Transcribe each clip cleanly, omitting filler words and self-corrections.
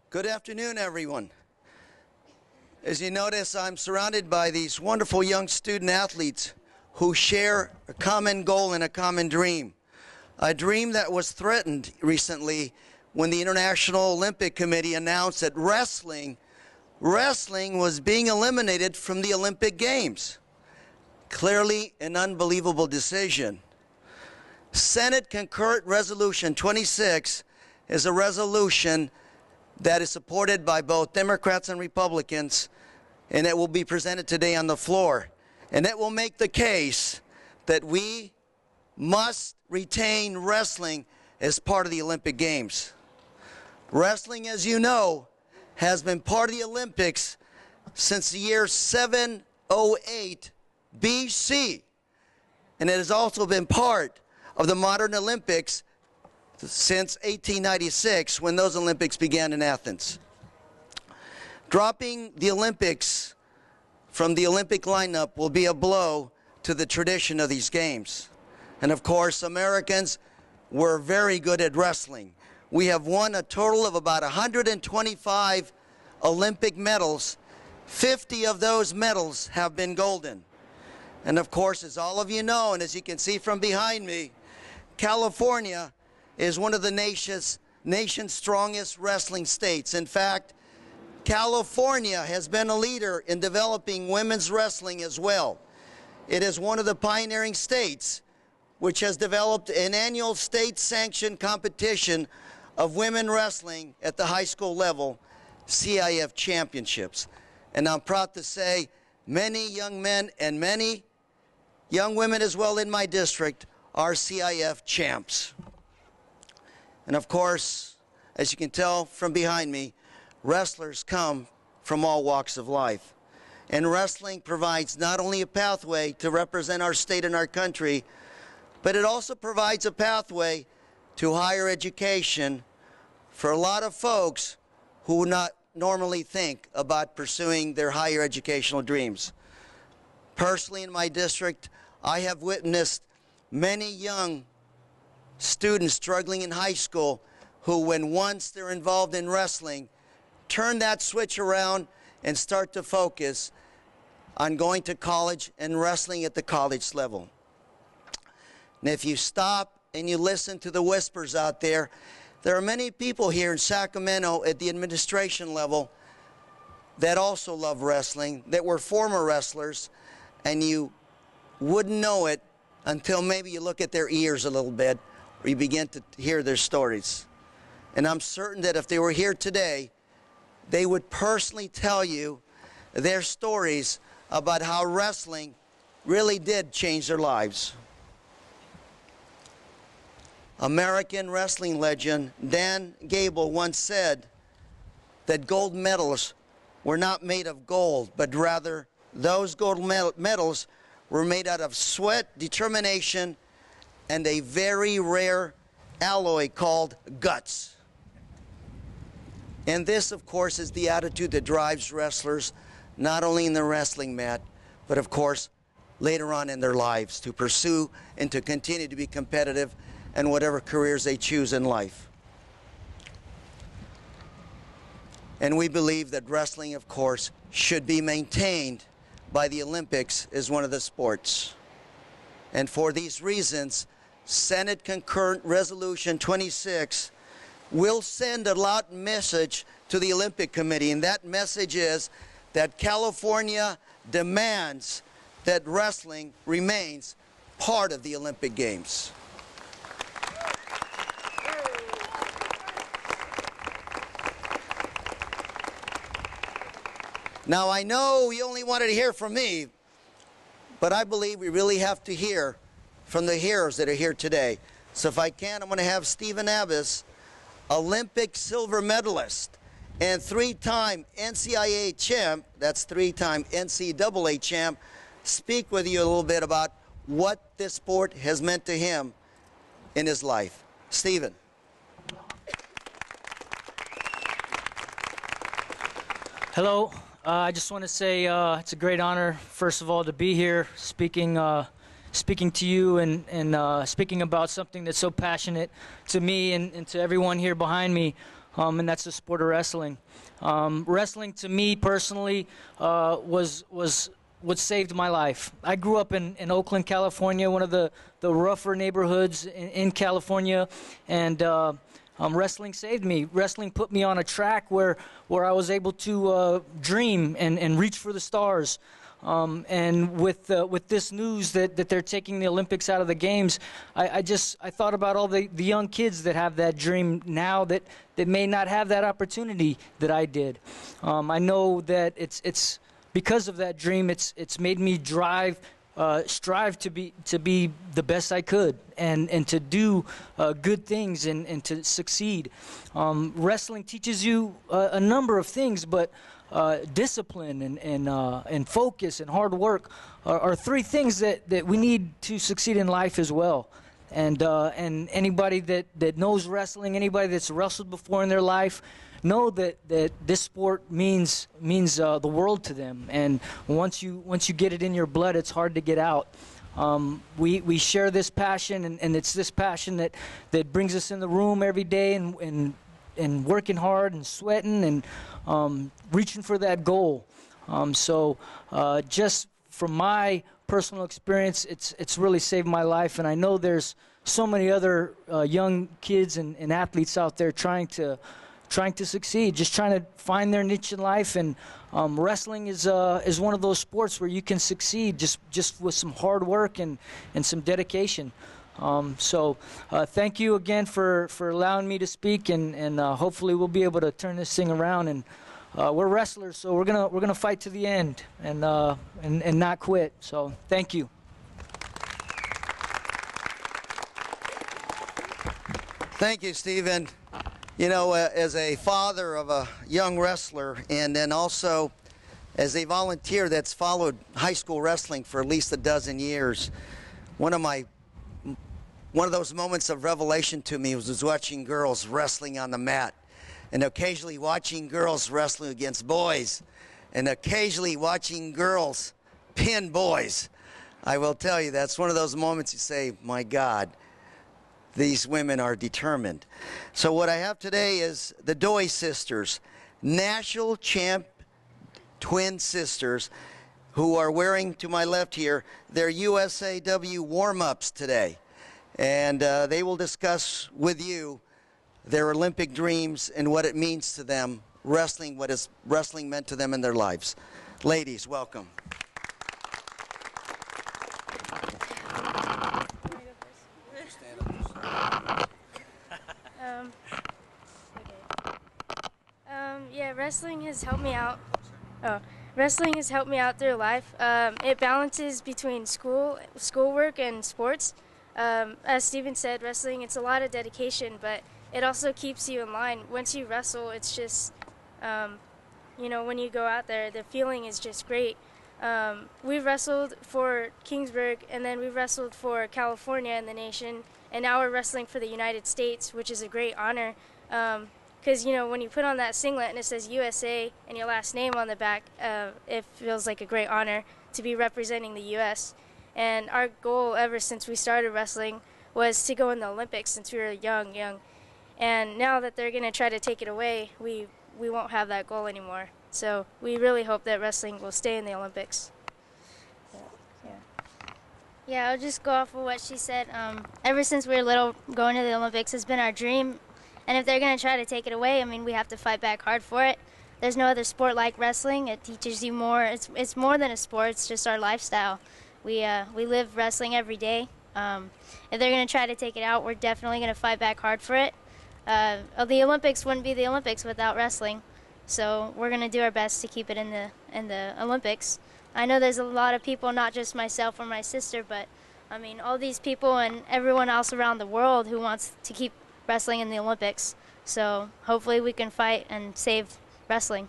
Good afternoon, everyone. As you notice, I'm surrounded by these wonderful young student athletes who share a common goal and a common dream. A dream that was threatened recently when the International Olympic Committee announced that wrestling was being eliminated from the Olympic Games. Clearly an unbelievable decision. Senate Concurrent Resolution 26 is a resolution that is supported by both Democrats and Republicans, and it will be presented today on the floor. And it will make the case that we must retain wrestling as part of the Olympic Games. Wrestling, as you know, has been part of the Olympics since the year 708 BC, and it has also been part of the modern Olympics since 1896, when those Olympics began in Athens. Dropping the Olympics from the Olympic lineup will be a blow to the tradition of these games. And of course, Americans were very good at wrestling. We have won a total of about 125 Olympic medals. 50 of those medals have been golden. And of course, as all of you know, and as you can see from behind me, California is one of the nation's strongest wrestling states. In fact, California has been a leader in developing women's wrestling as well. It is one of the pioneering states which has developed an annual state-sanctioned competition of women wrestling at the high school level, CIF championships. And I'm proud to say many young men and many young women as well in my district are CIF champs. And of course, as you can tell from behind me, wrestlers come from all walks of life. And wrestling provides not only a pathway to represent our state and our country, but it also provides a pathway to higher education for a lot of folks who would not normally think about pursuing their higher educational dreams. Personally, in my district, I have witnessed many young students struggling in high school who, when once they're involved in wrestling, turn that switch around and start to focus on going to college and wrestling at the college level. And if you stop and you listen to the whispers out there, there are many people here in Sacramento at the administration level that also love wrestling, that were former wrestlers, and you wouldn't know it until maybe you look at their ears a little bit or you begin to hear their stories. And I'm certain that if they were here today, they would personally tell you their stories about how wrestling really did change their lives. American wrestling legend Dan Gable once said that gold medals were not made of gold, but rather those gold medals were made out of sweat, determination, and a very rare alloy called guts. And this, of course, is the attitude that drives wrestlers, not only in the wrestling mat, but of course, later on in their lives, to pursue and to continue to be competitive in whatever careers they choose in life. And we believe that wrestling, of course, should be maintained by the Olympics as one of the sports. And for these reasons, Senate Concurrent Resolution 26 will send a loud message to the Olympic Committee, and that message is that California demands that wrestling remains part of the Olympic Games. Now, I know you only wanted to hear from me, but I believe we really have to hear from the heroes that are here today. So if I can, I'm going to have Stephen Abbas, Olympic silver medalist and three-time NCAA champ, that's three-time NCAA champ, speak with you a little bit about what this sport has meant to him in his life. Stephen. Hello. I just want to say it's a great honor, first of all, to be here speaking to you and speaking about something that's so passionate to me and to everyone here behind me and that's the sport of wrestling. Wrestling to me personally was what saved my life. I grew up in Oakland, California, one of the rougher neighborhoods in California, and wrestling saved me. Wrestling put me on a track where I was able to dream and reach for the stars. And with this news that they're taking the Olympics out of the games, I thought about all the young kids that have that dream now that may not have that opportunity that I did. I know that it's because of that dream, it's made me strive to be the best I could and to do good things and to succeed. Wrestling teaches you a number of things, but discipline and focus and hard work are three things that we need to succeed in life as well. And anybody that knows wrestling, anybody that's wrestled before in their life, know that this sport means the world to them. And once you get it in your blood, it's hard to get out. We share this passion, and it's this passion that brings us in the room every day and working hard and sweating and reaching for that goal. So just from my personal experience, it's really saved my life, and I know there's so many other young kids and athletes out there trying to succeed, just trying to find their niche in life. And wrestling is one of those sports where you can succeed just with some hard work and some dedication. So thank you again for allowing me to speak, and hopefully we'll be able to turn this thing around. And we're wrestlers, so we're gonna fight to the end and not quit. So thank you. Thank you, Stephen. You know, as a father of a young wrestler, and then also as a volunteer that's followed high school wrestling for at least a dozen years, one of those moments of revelation to me was watching girls wrestling on the mat, and occasionally watching girls wrestling against boys, and occasionally watching girls pin boys. I will tell you, that's one of those moments you say, my God, these women are determined. So what I have today is the Doi sisters, national champ twin sisters, who are wearing, to my left here, their USAW warm-ups today. And they will discuss with you their Olympic dreams and what it means to them, wrestling, what is wrestling meant to them in their lives. Ladies, welcome. Yeah, wrestling has helped me out. Wrestling has helped me out through life. It balances between schoolwork and sports. As Stephen said, wrestling, it's a lot of dedication, but it also keeps you in line. Once you wrestle, it's just, you know, when you go out there, the feeling is just great. We wrestled for Kingsburg, and then we wrestled for California in the nation, and now we're wrestling for the United States, which is a great honor. Because, you know, when you put on that singlet and it says USA and your last name on the back, it feels like a great honor to be representing the U.S. And our goal ever since we started wrestling was to go in the Olympics since we were young. And now that they're going to try to take it away, we won't have that goal anymore. So we really hope that wrestling will stay in the Olympics. Yeah, I'll just go off of what she said. Ever since we were little, going to the Olympics has been our dream. And if they're going to try to take it away, I mean, we have to fight back hard for it. There's no other sport like wrestling. It teaches you more. It's more than a sport. It's just our lifestyle. We live wrestling every day. If they're going to try to take it out, we're definitely going to fight back hard for it. The Olympics wouldn't be the Olympics without wrestling. So we're going to do our best to keep it in the Olympics. I know there's a lot of people, not just myself or my sister, but I mean all these people and everyone else around the world who wants to keep wrestling in the Olympics. So hopefully we can fight and save wrestling.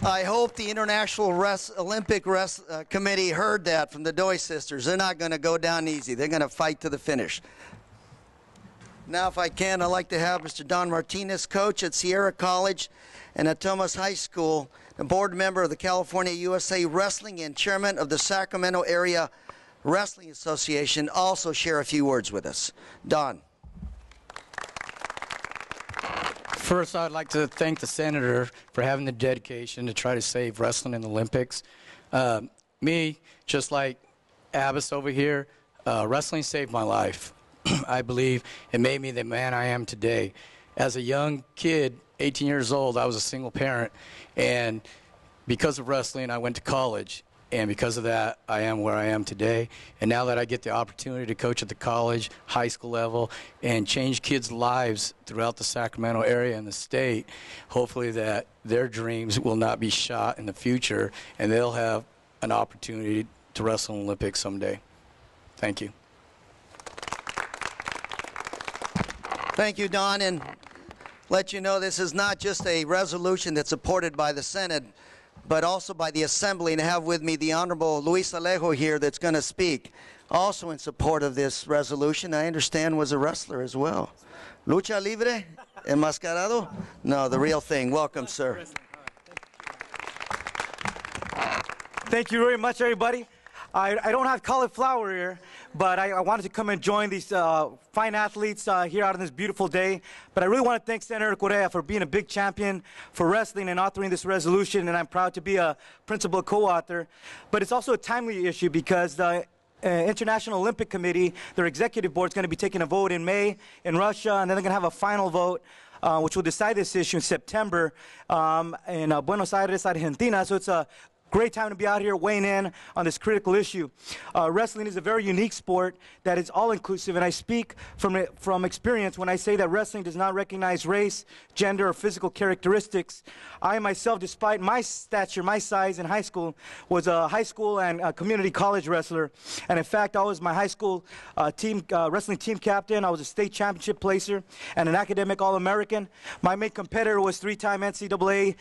I hope the International Olympic Committee heard that from the Doi sisters. They're not going to go down easy. They're going to fight to the finish. Now, if I can, I'd like to have Mr. Don Martinez, coach at Sierra College and at Thomas High School, a board member of the California USA Wrestling and chairman of the Sacramento Area Wrestling Association, also share a few words with us. Don. First, I'd like to thank the senator for having the dedication to try to save wrestling in the Olympics. Me, just like Abbas over here, wrestling saved my life. I believe it made me the man I am today. As a young kid, 18 years old, I was a single parent, and because of wrestling, I went to college. And because of that, I am where I am today. And now that I get the opportunity to coach at the college, high school level, and change kids' lives throughout the Sacramento area and the state, hopefully that their dreams will not be shot in the future, and they'll have an opportunity to wrestle in the Olympics someday. Thank you. Thank you, Don, and let you know this is not just a resolution that's supported by the Senate, but also by the Assembly, and I have with me the Honorable Luis Alejo here that's going to speak also in support of this resolution. I understand was a wrestler as well. Lucha Libre? Enmascarado? No, the real thing. Welcome, sir. Thank you very much, everybody. I don't have cauliflower here, but I wanted to come and join these fine athletes here out on this beautiful day. But I really want to thank Senator Correa for being a big champion for wrestling and authoring this resolution, and I'm proud to be a principal co-author. But it's also a timely issue because the International Olympic Committee, their executive board, is going to be taking a vote in May in Russia, and then they're going to have a final vote which will decide this issue in September in Buenos Aires, Argentina. So it's a great time to be out here weighing in on this critical issue. Wrestling is a very unique sport that is all-inclusive, and I speak from experience when I say that wrestling does not recognize race, gender, or physical characteristics. I myself, despite my stature, my size in high school, was a high school and community college wrestler. And in fact, I was my high school wrestling team captain. I was a state championship placer and an academic All-American. My main competitor was three-time NCAA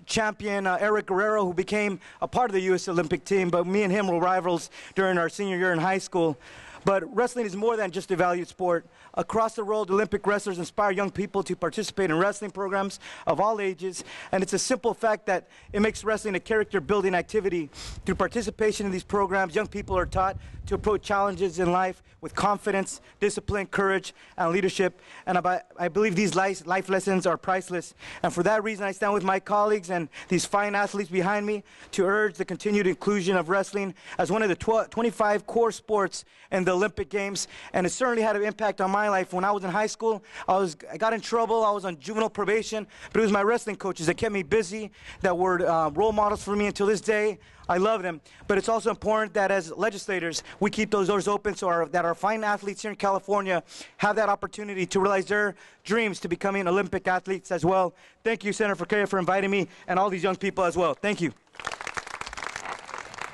champion Eric Guerrero, who became a part of the U.S. Olympic team, but me and him were rivals during our senior year in high school. But wrestling is more than just a valued sport. Across the world, Olympic wrestlers inspire young people to participate in wrestling programs of all ages, and it's a simple fact that it makes wrestling a character-building activity. Through participation in these programs, young people are taught to approach challenges in life with confidence, discipline, courage, and leadership, and I believe these life lessons are priceless. And for that reason, I stand with my colleagues and these fine athletes behind me to urge the continued inclusion of wrestling as one of the 25 core sports in the Olympic Games, and it certainly had an impact on my life. When I was in high school, I got in trouble. I was on juvenile probation, but it was my wrestling coaches that kept me busy, that were role models for me until this day. I love them. But it's also important that as legislators, we keep those doors open so that our fine athletes here in California have that opportunity to realize their dreams to becoming Olympic athletes as well. Thank you, Senator Correa, for inviting me and all these young people as well. Thank you.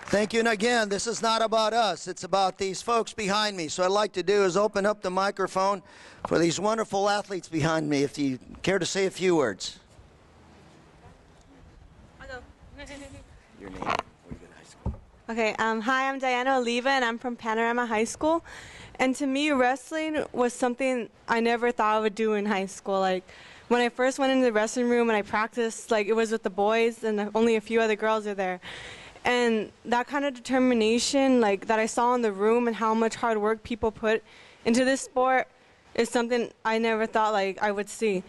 Thank you. And again, this is not about us. It's about these folks behind me. So what I'd like to do is open up the microphone for these wonderful athletes behind me, if you care to say a few words. I'll go. Your name, where you go to high school. Okay, hi, I'm Diana Oliva, and I'm from Panorama High School. And to me, wrestling was something I never thought I would do in high school. Like, when I first went into the wrestling room and I practiced, like, it was with the boys, and only a few other girls are there. And that kind of determination, like, that I saw in the room and how much hard work people put into this sport is something I never thought, like, I would see.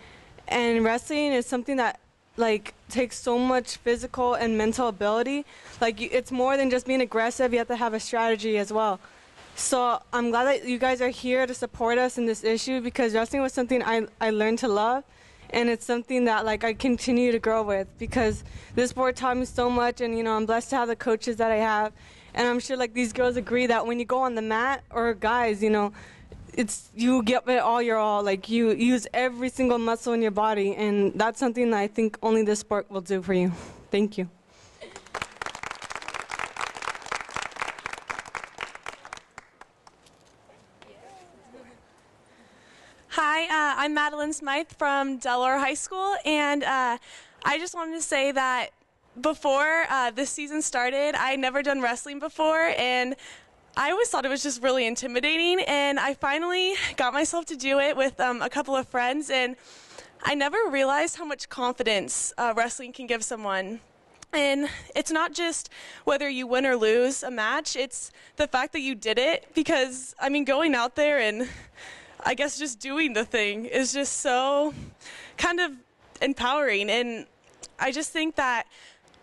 And wrestling is something that, like, takes so much physical and mental ability. Like, it's more than just being aggressive. You have to have a strategy as well. So I'm glad that you guys are here to support us in this issue, because wrestling was something I learned to love. And it's something that, like, I continue to grow with, because this sport taught me so much, and, you know, I'm blessed to have the coaches that I have. And I'm sure, like, these girls agree that when you go on the mat, or guys, you know, you give it all your all. Like, you use every single muscle in your body, and that's something that I think only this sport will do for you. Thank you. Hi, I'm Madeleine Smythe from Delaware High School, and I just wanted to say that before this season started, I had never done wrestling before, and I always thought it was just really intimidating, and I finally got myself to do it with a couple of friends, and I never realized how much confidence wrestling can give someone. And it's not just whether you win or lose a match, it's the fact that you did it, because, I mean, going out there and I guess just doing the thing is just so kind of empowering. And I just think that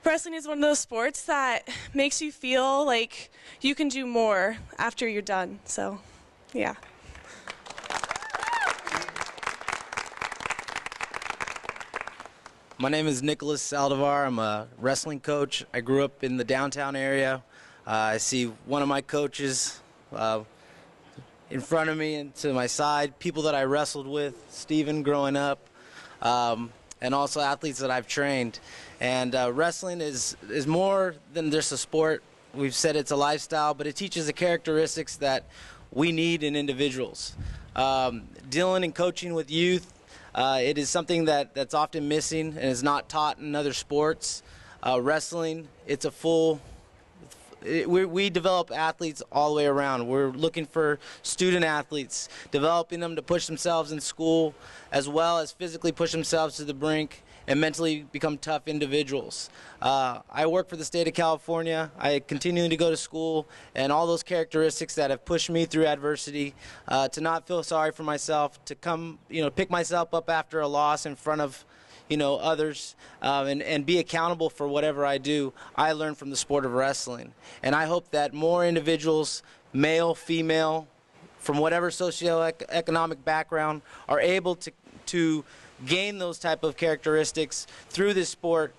wrestling is one of those sports that makes you feel like you can do more after you're done. So, yeah. My name is Nicholas Saldivar. I'm a wrestling coach. I grew up in the downtown area. I see one of my coaches in front of me and to my side, people that I wrestled with, Steven growing up, and also athletes that I've trained. And wrestling is more than just a sport. We've said it's a lifestyle, but it teaches the characteristics that we need in individuals. Dealing and coaching with youth, it is something that's often missing and is not taught in other sports. Wrestling, it's a full... We develop athletes all the way around. We're looking for student athletes, developing them to push themselves in school, as well as physically push themselves to the brink and mentally become tough individuals. I work for the state of California. I continue to go to school, and all those characteristics that have pushed me through adversity, to not feel sorry for myself, to come, pick myself up after a loss in front of others, and be accountable for whatever I do, I learned from the sport of wrestling. And I hope that more individuals, male, female, from whatever socioeconomic background, are able to gain those type of characteristics through this sport,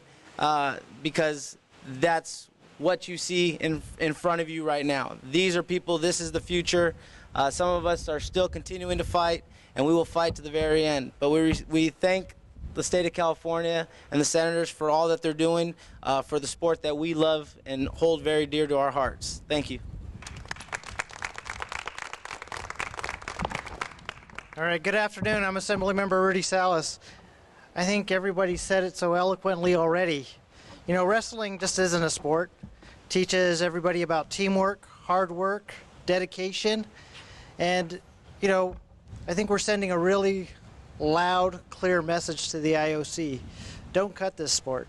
because that's what you see in front of you right now. These are people, this is the future. Some of us are still continuing to fight, and we will fight to the very end. But we thank the state of California and the senators for all that they're doing for the sport that we love and hold very dear to our hearts. Thank you. All right, good afternoon. I'm Assemblymember Rudy Salas. I think everybody said it so eloquently already. Wrestling just isn't a sport. It teaches everybody about teamwork, hard work, dedication, and, I think we're sending a really loud, clear message to the IOC. Don't cut this sport.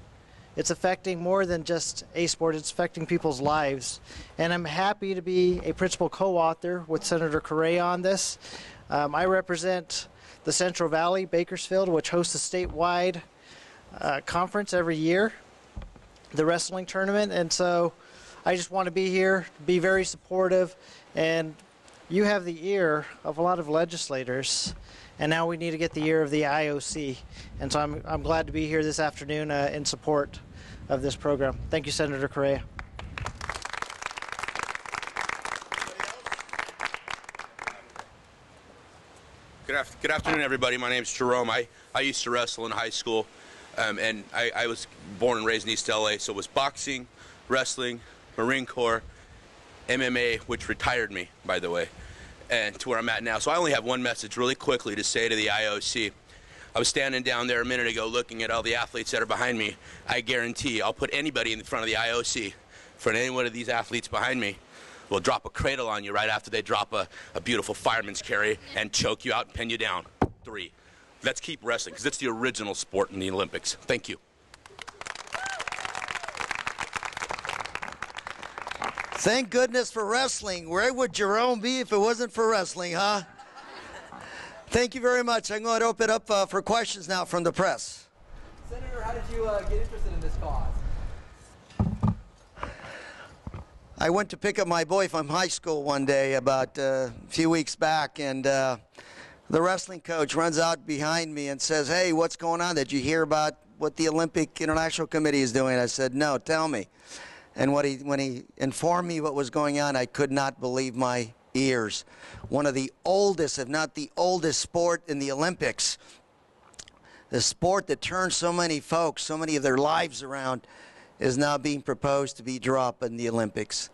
It's affecting more than just a sport. It's affecting people's lives. And I'm happy to be a principal co-author with Senator Correa on this. I represent the Central Valley, Bakersfield, which hosts a statewide conference every year, the wrestling tournament. And so I just want to be here, be very supportive. And you have the ear of a lot of legislators. And now we need to get the ear of the IOC. And so I'm glad to be here this afternoon in support of this program. Thank you, Senator Correa. Good afternoon, everybody. My name's Jerome. I used to wrestle in high school, and I was born and raised in East LA, so it was boxing, wrestling, Marine Corps, MMA, which retired me, by the way, and to where I'm at now. So I only have one message really quickly to say to the IOC. I was standing down there a minute ago looking at all the athletes that are behind me. I guarantee I'll put anybody in front of the IOC, in front of any one of these athletes behind me, will drop a cradle on you right after they drop a beautiful fireman's carry and choke you out and pin you down. 3. Let's keep wrestling, because it's the original sport in the Olympics. Thank you. Thank goodness for wrestling. Where would Jerome be if it wasn't for wrestling, huh? Thank you very much. I'm going to open it up for questions now from the press. Senator, how did you get interested in this cause? I went to pick up my boy from high school one day about a few weeks back, and the wrestling coach runs out behind me and says, "Hey, what's going on? Did you hear about what the Olympic International Committee is doing?" I said, "No, tell me." And when he informed me what was going on, I could not believe my ears. One of the oldest, if not the oldest sport in the Olympics, the sport that turned so many folks, so many of their lives around, is now being proposed to be dropped in the Olympics.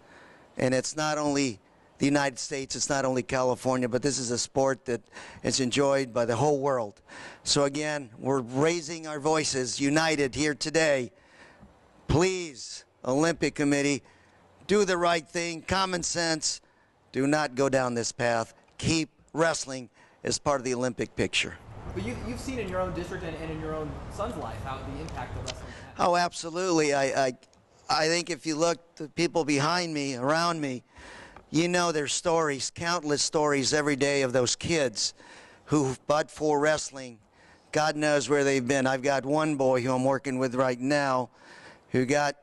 And it's not only the United States, it's not only California, but this is a sport that is enjoyed by the whole world. So again, we're raising our voices, united here today. Please, Olympic Committee, do the right thing, common sense. Do not go down this path. Keep wrestling as part of the Olympic picture. But you've seen in your own district and in your own son's life how the impact of wrestling has. Oh, absolutely. I think if you look at the people behind me, around me, You know there's stories, countless stories every day of those kids who, but for wrestling, God knows where they've been. I've got one boy who I'm working with right now who got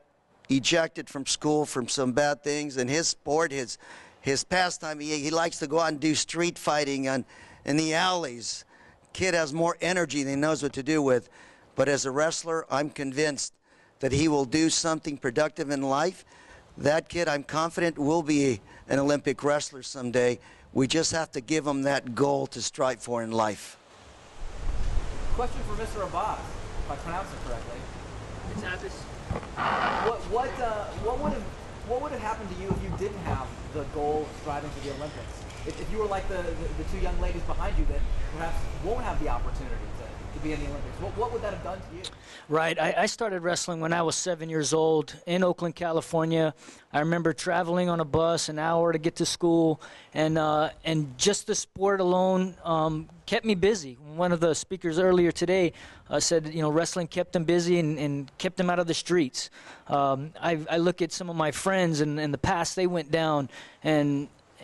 ejected from school from some bad things, and his sport, his pastime, he likes to go out and do street fighting in the alleys. Kid has more energy than he knows what to do with. But as a wrestler, I'm convinced that he will do something productive in life. That kid, I'm confident, will be an Olympic wrestler someday. We just have to give him that goal to strive for in life. Question for Mr. Abbas, if I pronounce it correctly. It's Abbas. What would have happened to you if you didn't have the goal of striving for the Olympics? If you were like the two young ladies behind you that perhaps won't have the opportunity to be in the Olympics, what would that have done to you? Right. I started wrestling when I was 7 years old in Oakland, California. I remember traveling on a bus an hour to get to school, and just the sport alone kept me busy. One of the speakers earlier today said, wrestling kept him busy and kept him out of the streets. I look at some of my friends, and in the past they went down,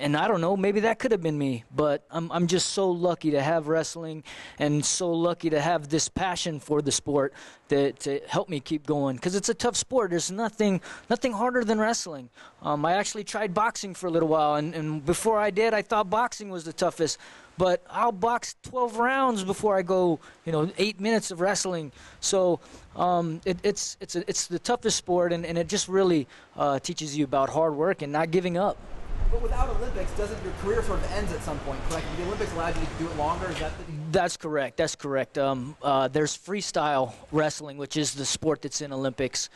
and I don't know, maybe that could have been me, but I'm just so lucky to have wrestling and so lucky to have this passion for the sport to help me keep going, because it's a tough sport. There's nothing harder than wrestling. I actually tried boxing for a little while, and before I did, I thought boxing was the toughest. But I'll box 12 rounds before I go, 8 minutes of wrestling. So it's the toughest sport, and it just really teaches you about hard work and not giving up. But without Olympics, doesn't your career sort of ends at some point, correct? If the Olympics allowed you to do it longer, is that That's correct. That's correct. There's freestyle wrestling, which is the sport that's in Olympics.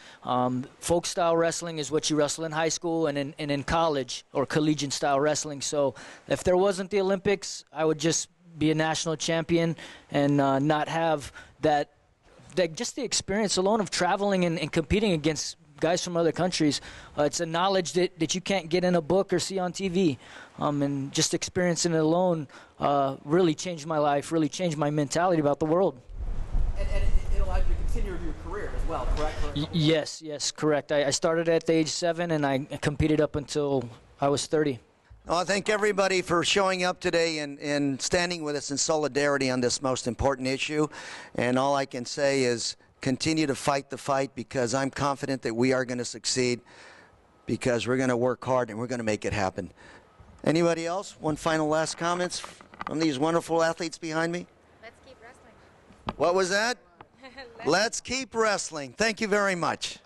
Folk style wrestling is what you wrestle in high school and in college, or collegiate style wrestling. So if there wasn't the Olympics, I would just be a national champion and not have that just the experience alone of traveling and competing against guys from other countries. It's a knowledge that you can't get in a book or see on TV. And just experiencing it alone really changed my life, really changed my mentality about the world. And it allowed you to continue your career as well, correct? Yes, correct. I started at the age 7, and I competed up until I was 30. Well, I thank everybody for showing up today and standing with us in solidarity on this most important issue. And all I can say is continue to fight the fight, because I'm confident that we are going to succeed, because we're going to work hard and we're going to make it happen. Anybody else? One final last comments from these wonderful athletes behind me? Let's keep wrestling. What was that? Let's keep wrestling. Thank you very much.